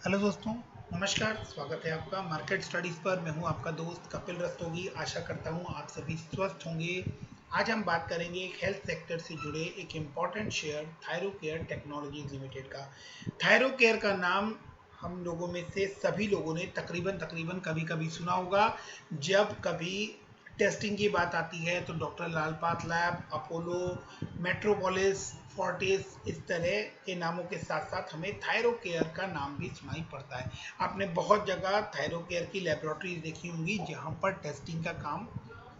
Hello दोस्तों, नमस्कार। स्वागत है आपका मार्केट स्टडीज़ पर। मैं हूं आपका दोस्त कपिल रस्तोगी। आशा करता हूं आप सभी स्वस्थ होंगे। आज हम बात करेंगे एक हेल्थ सेक्टर से जुड़े एक important share Thyrocare technologies limited का। थायरोकेयर का नाम हम लोगों में से सभी लोगों ने तकरीबन तकरीबन कभी कभी सुना होगा। जब कभी टेस्टिंग की बात आती है तो doctor Lal path lab, Apollo, Metropolis, Fortis, इस तरह के नामों के साथ साथ हमें थायरोकेयर का नाम भी सुनाई पड़ता है। आपने बहुत जगह थायरोकेयर की लेबोरेटरीज देखी होंगी जहां पर टेस्टिंग का काम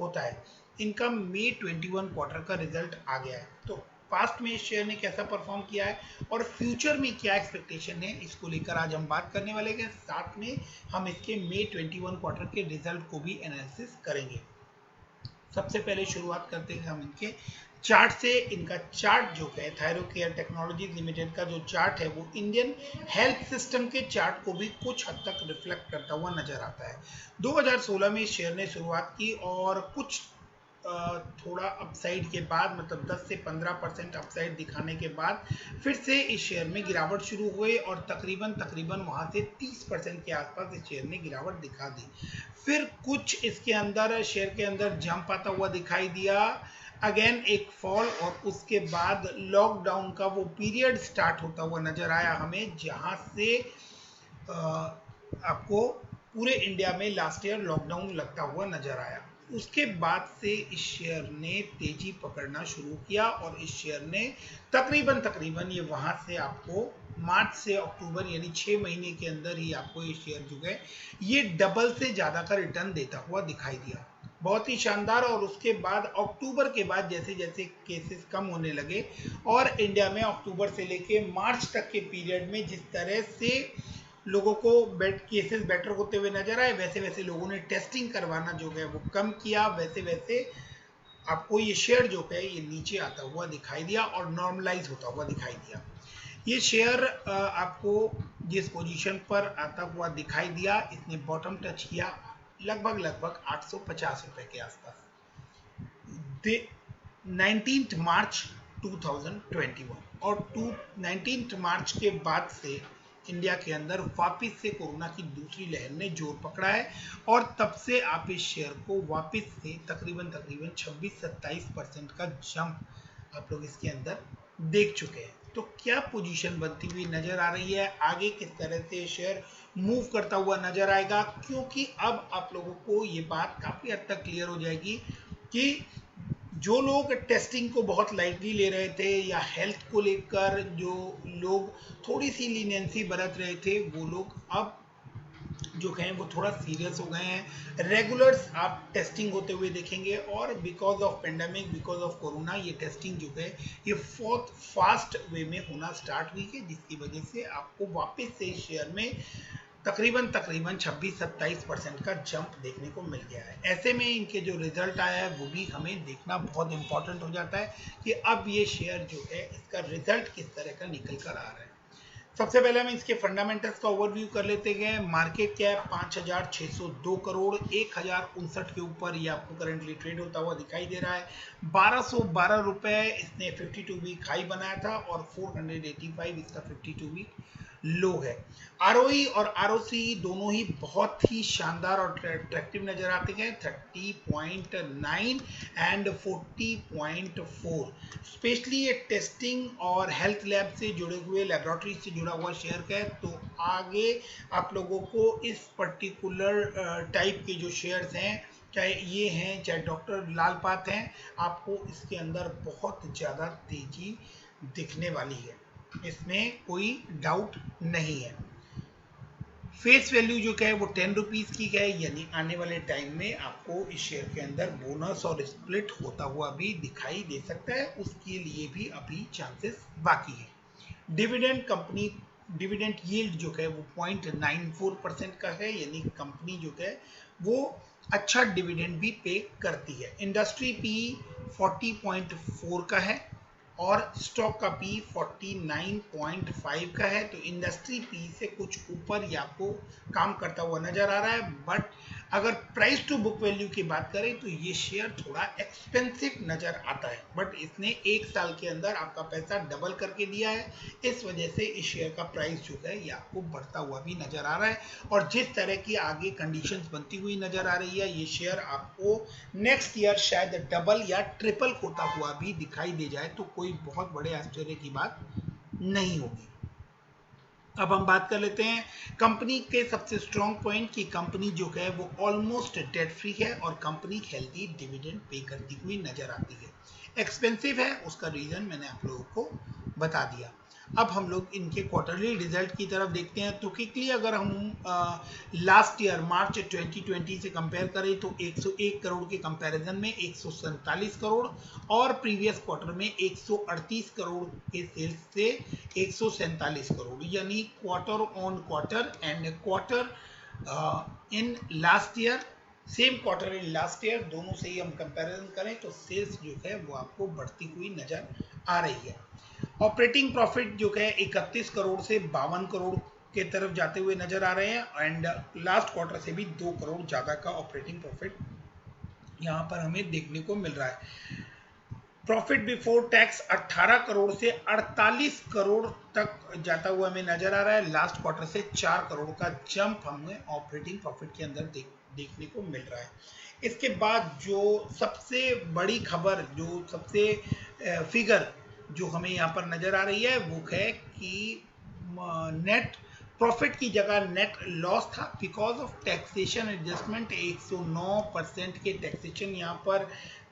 होता है। इनका मई 21 क्वार्टर का रिजल्ट आ गया है, तो पास्ट में इस शेयर ने कैसा परफॉर्म किया है और फ्यूचर में क्या एक्सपेक्टेशन है, इसको लेकर आज हम बात करने वाले हैं। साथ में हम इसके मई 21 क्वार्टर के रिजल्ट को भी एनालिसिस करेंगे। सबसे पहले शुरुआत करते हैं हम इनके चार्ट से। इनका चार्ट जो है थायरोकेयर टेक्नोलॉजीज लिमिटेड का जो चार्ट है वो इंडियन हेल्थ सिस्टम के चार्ट को भी कुछ हद तक रिफ्लेक्ट करता हुआ नजर आता है। 2016 में इस शेयर ने शुरुआत की और कुछ थोड़ा अपसाइड के बाद, मतलब 10 से 15% अपसाइड दिखाने के बाद फिर से इस शेयर में गिरावट शुरू हुई और तकरीबन तकरीबन वहां से 30% के आसपास इस शेयर ने गिरावट दिखा दी। फिर कुछ इसके अंदर शेयर के अंदर जंप आता हुआ दिखाई दिया, अगेन एक फॉल, और उसके बाद लॉकडाउन का वो पीरियड स्टार्ट होता हुआ नजर आया हमें, जहां से आपको पूरे इंडिया में लास्ट ईयर लॉकडाउन लगता हुआ नजर आया। उसके बाद से इस शेयर ने तेजी पकड़ना शुरू किया और इस शेयर ने तकरीबन तकरीबन ये वहां से आपको मार्च से अक्टूबर यानी 6 महीने के अंदर ही आपको ये शेयर जो है ये डबल से ज्यादा का रिटर्न देता हुआ दिखाई दिया। बहुत ही शानदार। और उसके बाद अक्टूबर के बाद जैसे जैसे केसेस कम होने लगे और इंडिया में अक्टूबर से लेके मार्च तक के पीरियड में जिस तरह से लोगों को केसेस बेटर होते हुए नजर आए, वैसे वैसे लोगों ने टेस्टिंग करवाना जो है वो कम किया, वैसे वैसे आपको ये शेयर जो है ये नीचे आता हुआ दिखाई दिया और नॉर्मलाइज होता हुआ दिखाई दिया। ये शेयर आपको जिस पोजीशन पर आता हुआ दिखाई दिया, इसने बॉटम टच किया लगभग लगभग 850 रुपए के आसपास 19 मार्च 2021। और 19 मार्च के बाद से इंडिया के अंदर वापस से कोरोना की दूसरी लहर ने जोर पकड़ा है और तब से आप इस शेयर को वापस से तकरीबन तकरीबन 26-27% का जंप आप लोग इसके अंदर देख चुके हैं। तो क्या पोजीशन बनती हुई नजर आ रही है, आगे किस तरह से शेयर मूव करता हुआ नजर आएगा, क्योंकि अब आप लोगों को ये बात काफी हद तक क्लियर हो जाएगी कि जो लोग टेस्टिंग को बहुत लाइटली ले रहे थे या हेल्थ को लेकर जो लोग थोड़ी सी लीनियंसी बरत रहे थे, वो लोग अब जो हैं वो थोड़ा सीरियस हो गए हैं। रेगुलर्स आप टेस्टिंग होते हुए देखेंगे और because of pandemic, because of corona, ये टेस्टिंग जो है ये बहुत फास्ट वे में होना स्टार्ट हुई है, जिसकी वजह से आपको वापस से शेयर में तकरीबन तकरीबन 26-27% का जंप देखने को मिल गया है। ऐसे में इनके जो रिजल्ट आया है वो भी हमें देखना बहुत इंपॉर्टेंट हो जाता है कि अब ये शेयर जो है इसका रिजल्ट किस तरह का निकल कर आ रहा है। सबसे पहले हम इसके फंडामेंटल्स का ओवरव्यू कर लेते हैं। मार्केट कैप 5,602 करोड़ 1,059 के ऊपर ये आपको करंटली ट्रेड होता हुआ दिखाई दे रहा है। 1,212 रुपए इसने 52 वीक हाई बनाया था और 485 इसका 52 वीक लो है। आरओई और आरओसी दोनों ही बहुत ही शानदार और अट्रैक्टिव नजर आते हैं, 30.9 एंड 40.4। स्पेशली ये टेस्टिंग और हेल्थ लैब से जुड़े हुए, लेबोरेटरी से जुड़ा हुआ शेयर है, तो आगे आप लोगों को इस पर्टिकुलर टाइप के जो शेयर्स हैं, चाहे ये हैं चाहे डॉक्टर लाल पाथ हैं, आपको इसके अंदर बहुत ज़्यादा तेजी दिखने वाली है, इसमें कोई डाउट नहीं है। फेस वैल्यू जो है वो 10 रुपीज़ की है, यानी आने वाले टाइम में आपको इस शेयर के अंदर बोनस और स्प्लिट होता हुआ भी दिखाई दे सकता है, उसके लिए भी अभी चांसेस बाकी है। डिविडेंड कंपनी डिविडेंड यील्ड जो है वो 0.94% का है, यानी कंपनी जो है वो अच्छा डिविडेंड भी पे करती है। इंडस्ट्री पी 40.4 का है और स्टॉक का पी 49.5 का है। तो इंडस्ट्री पी से कुछ ऊपर ही आपको काम करता हुआ नजर आ रहा है। बट अगर प्राइस टू बुक वैल्यू की बात करें तो ये शेयर थोड़ा एक्सपेंसिव नजर आता है, बट इसने एक साल के अंदर आपका पैसा डबल करके दिया है। इस वजह से इस शेयर का प्राइस जो है ये आपको बढ़ता हुआ भी नजर आ रहा है, और जिस तरह की आगे कंडीशंस बनती हुई नजर आ रही है, ये शेयर आपको नेक्स्ट ईयर शायद डबल या ट्रिपल होता हुआ भी दिखाई दे जाए तो कोई बहुत बड़े आश्चर्य की बात नहीं होगी। अब हम बात कर लेते हैं कंपनी के सबसे स्ट्रॉन्ग पॉइंट की कंपनी जो है वो ऑलमोस्ट डेट फ्री है और कंपनी हेल्दी डिविडेंड पे करती हुई नजर आती है। एक्सपेंसिव है, उसका रीजन मैंने आप लोगों को बता दिया। अब हम लोग इनके क्वार्टरली रिजल्ट की तरफ देखते हैं। तो क्विकली अगर हम लास्ट ईयर मार्च 2020 से कंपेयर करें तो 101 करोड़ के कंपैरिजन में 147 करोड़, और प्रीवियस क्वार्टर में 138 करोड़ के सेल्स से 147 करोड़, यानी quarter on quarter and quarter in last year, same quarter in last year, दोनों से ही हम कंपैरिजन करें तो सेल्स जो है वो आपको बढ़ती हुई नजर आ रही है। ऑपरेटिंग प्रॉफिट जो है 31 करोड़ से 52 करोड़ के तरफ जाते हुए नजर आ रहे हैं, एंड लास्ट क्वार्टर से भी 2 करोड़ ज्यादा का ऑपरेटिंग प्रॉफिट यहाँ पर हमें देखने को मिल रहा है। प्रॉफिट बिफोर टैक्स 18 करोड़ से 48 करोड़ तक जाता हुआ हमें नजर आ रहा है। लास्ट क्वार्टर से 4 करोड़ का जंप हमें ऑपरेटिंग प्रॉफिट के अंदर देखने को मिल रहा है। इसके बाद जो सबसे बड़ी खबर, जो सबसे फिगर जो हमें यहाँ पर नजर आ रही है वो है कि नेट प्रॉफिट की जगह नेट लॉस था बिकॉज ऑफ टैक्सेशन एडजस्टमेंट। 109% के टैक्सेशन यहाँ पर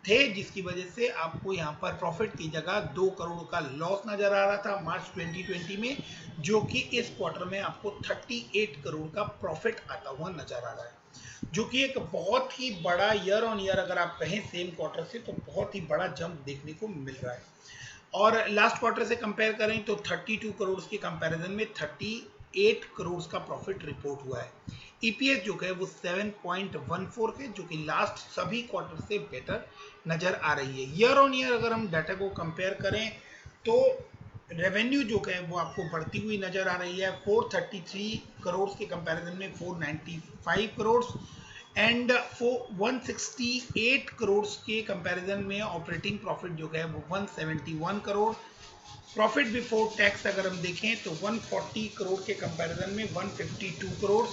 थे, जिसकी वजह से आपको यहाँ पर प्रॉफिट की जगह 2 करोड़ का लॉस नजर आ रहा था मार्च 2020 में, जो कि इस क्वार्टर में आपको 38 करोड़ का प्रॉफिट आता हुआ नजर आ रहा है, जो कि एक बहुत ही बड़ा ईयर ऑन ईयर अगर आप कहें सेम क्वार्टर से तो बहुत ही बड़ा जंप देखने को मिल रहा है। और लास्ट क्वार्टर से कंपेयर करें तो 32 करोड़ के कंपैरिजन में 38 करोड़ का प्रॉफिट रिपोर्ट हुआ है। ईपीएस जो है वो 7.14 है, जो कि लास्ट सभी क्वार्टर से बेटर नजर आ रही है। ईयर ऑन ईयर अगर हम डाटा को कंपेयर करें तो रेवेन्यू जो है वो आपको बढ़ती हुई नजर आ रही है। 433 करोड़ के कंपैरिजन में 495 करोड़, एंड 168 करोड़ के कंपैरिजन में ऑपरेटिंग प्रॉफिट जो है वो 171 करोड़। प्रॉफिट बिफोर टैक्स अगर हम देखें तो 140 करोड़ के कंपैरिजन में 152 करोड़,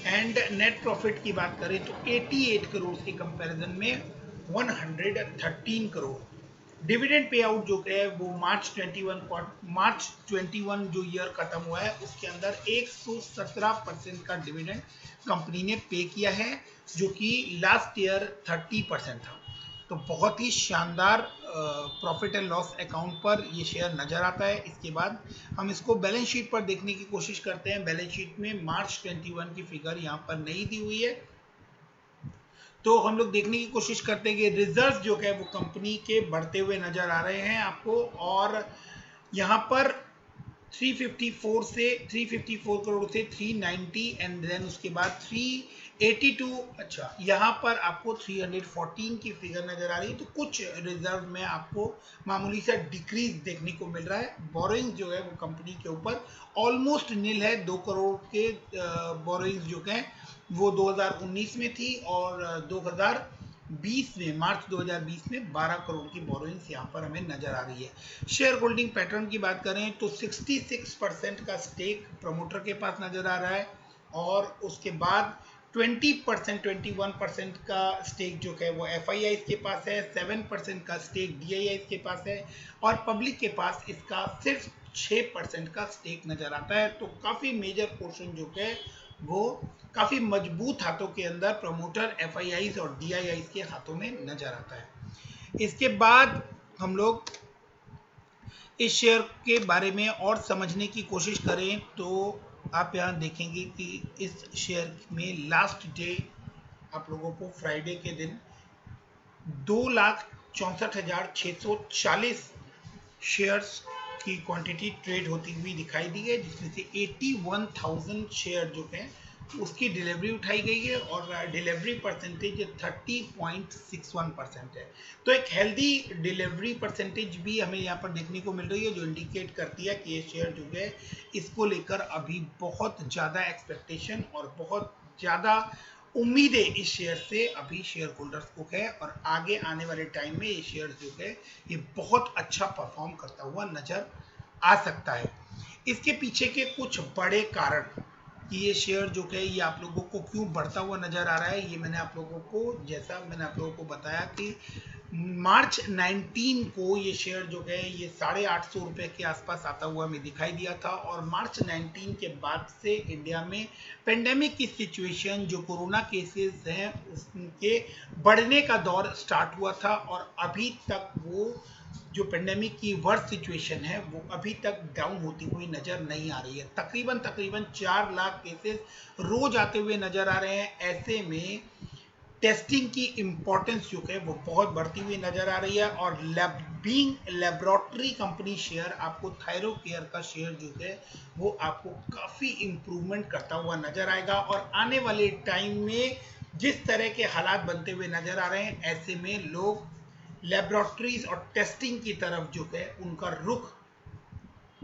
एंड नेट प्रॉफिट की बात करें तो 88 करोड़ के कंपैरिजन में 113 करोड़। डिविडेंड पे आउट जो है वो मार्च 21 जो ईयर खत्म हुआ है उसके अंदर 117% का डिविडेंड कंपनी ने पे किया है, जो कि लास्ट ईयर 30% था। तो बहुत ही शानदार प्रॉफिट एंड लॉस अकाउंट पर ये शेयर नजर आता है। इसके बाद हम इसको बैलेंस शीट पर देखने की कोशिश करते हैं। बैलेंस शीट में मार्च 21 की फिगर यहाँ पर नहीं दी हुई है, तो हम लोग देखने की कोशिश करते हैं कि रिजर्व जो है वो कंपनी के बढ़ते हुए नजर आ रहे हैं आपको, और यहाँ पर 354 से 354 करोड़ से 390, एंड देन उसके बाद 382, अच्छा यहाँ पर आपको 314 की फिगर नजर आ रही है। तो कुछ रिजर्व में आपको मामूली सा डिक्रीज देखने को मिल रहा है। बोरोइंग जो है वो कंपनी के ऊपर ऑलमोस्ट नील है। 2 करोड़ के बोरोइंग जो है वो 2019 में थी, और 2020 में मार्च 2020 में 12 करोड़ की बोरोइंग्स यहाँ पर हमें नजर आ रही है। शेयर होल्डिंग पैटर्न की बात करें तो 66% का स्टेक प्रमोटर के पास नजर आ रहा है, और उसके बाद 21% का स्टेक जो है वो FII के पास है, 7% का स्टेक DII के पास है, और पब्लिक के पास इसका सिर्फ 6% का स्टेक नजर आता है। तो काफी मेजर पोर्शन जो है वो काफी मजबूत हाथों के अंदर प्रमोटर FIIs और DIIs के हाथों में नजर आता है। इसके बाद हम लोग इस शेयर के बारे में और समझने की कोशिश करें तो आप यहाँ देखेंगे कि इस शेयर में लास्ट डे आप लोगों को फ्राइडे के दिन 2,64,640 शेयर्स की क्वांटिटी ट्रेड होती हुई दिखाई दी है, जिसमें से 81,000 शेयर जो हैं उसकी डिलीवरी उठाई गई है और डिलीवरी परसेंटेज 30.61% है। तो एक हेल्दी डिलीवरी परसेंटेज भी हमें यहाँ पर देखने को मिल रही है, जो इंडिकेट करती है कि ये शेयर जो है इसको लेकर अभी बहुत ज़्यादा एक्सपेक्टेशन और बहुत ज़्यादा उम्मीदें इस शेयर से अभी शेयर होल्डर्स को है, और आगे आने वाले टाइम में ये शेयर जो है ये बहुत अच्छा परफॉर्म करता हुआ नजर आ सकता है। इसके पीछे के कुछ बड़े कारण कि ये शेयर जो है ये आप लोगों को क्यों बढ़ता हुआ नजर आ रहा है, ये मैंने आप लोगों को, जैसा मैंने आप लोगों को बताया कि मार्च 19 को ये शेयर जो है ये 850 रुपए के आसपास आता हुआ हमें दिखाई दिया था, और मार्च 19 के बाद से इंडिया में पेंडेमिक की सिचुएशन, जो कोरोना केसेस हैं उसके बढ़ने का दौर स्टार्ट हुआ था, और अभी तक वो जो पेंडेमिक की वर्स्ट सिचुएशन है वो अभी तक डाउन होती हुई नजर नहीं आ रही है। तकरीबन 4 लाख केसेस रोज आते हुए नजर आ रहे हैं। ऐसे में टेस्टिंग की इंपॉर्टेंस जो है वो बहुत बढ़ती हुई नजर आ रही है, और बीइंग लेबोरेटरी कंपनी शेयर आपको थायरोकेयर का शेयर जो है वो आपको काफी इंप्रूवमेंट करता हुआ नजर आएगा। और आने वाले टाइम में जिस तरह के हालात बनते हुए नजर आ रहे हैं, ऐसे में लोग लेबोरेटरीज और टेस्टिंग की तरफ जो है उनका रुख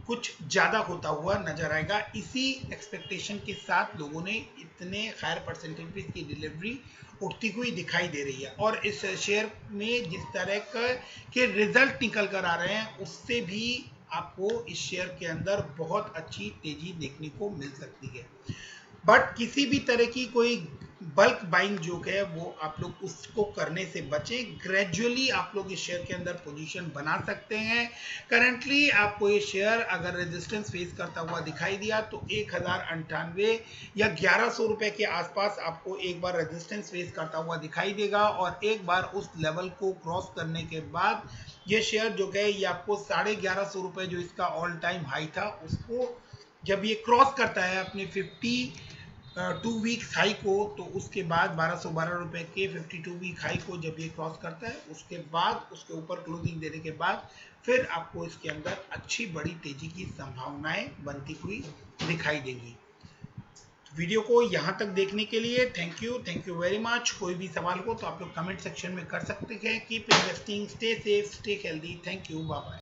कुछ ज्यादा होता हुआ नजर आएगा। इसी एक्सपेक्टेशन के साथ लोगों ने इतने हायर परसेंटेज की डिलीवरी उठती हुई दिखाई दे रही है, और इस शेयर में जिस तरह के रिजल्ट निकल कर आ रहे हैं उससे भी आपको इस शेयर के अंदर बहुत अच्छी तेजी देखने को मिल सकती है। बट किसी भी तरह की कोई बल्क बाइंग जो है वो आप लोग उसको करने से बचें। ग्रेजुअली आप लोग इस शेयर के अंदर पोजीशन बना सकते हैं। करंटली आपको ये शेयर अगर रेजिस्टेंस फेस करता हुआ दिखाई दिया तो 1098 या 1100 रुपए के आसपास आपको एक बार रेजिस्टेंस फेस करता हुआ दिखाई देगा, और एक बार उस लेवल को क्रॉस करने के बाद ये शेयर जो है ये आपको 1150 रुपए, जो इसका ऑल टाइम हाई था, उसको जब ये क्रॉस करता है अपने 52 वीक हाई को, तो उसके बाद 1212 रुपए के 52 वीक हाई को जब ये क्रॉस करता है, उसके बाद उसके ऊपर क्लोजिंग देने के बाद फिर आपको इसके अंदर अच्छी बड़ी तेजी की संभावनाएं बनती हुई दिखाई देंगी। वीडियो को यहाँ तक देखने के लिए थैंक यू वेरी मच। कोई भी सवाल हो तो आप लोग कमेंट सेक्शन में कर सकते हैं। Keep investing, stay safe, stay healthy. Thank you, bye bye.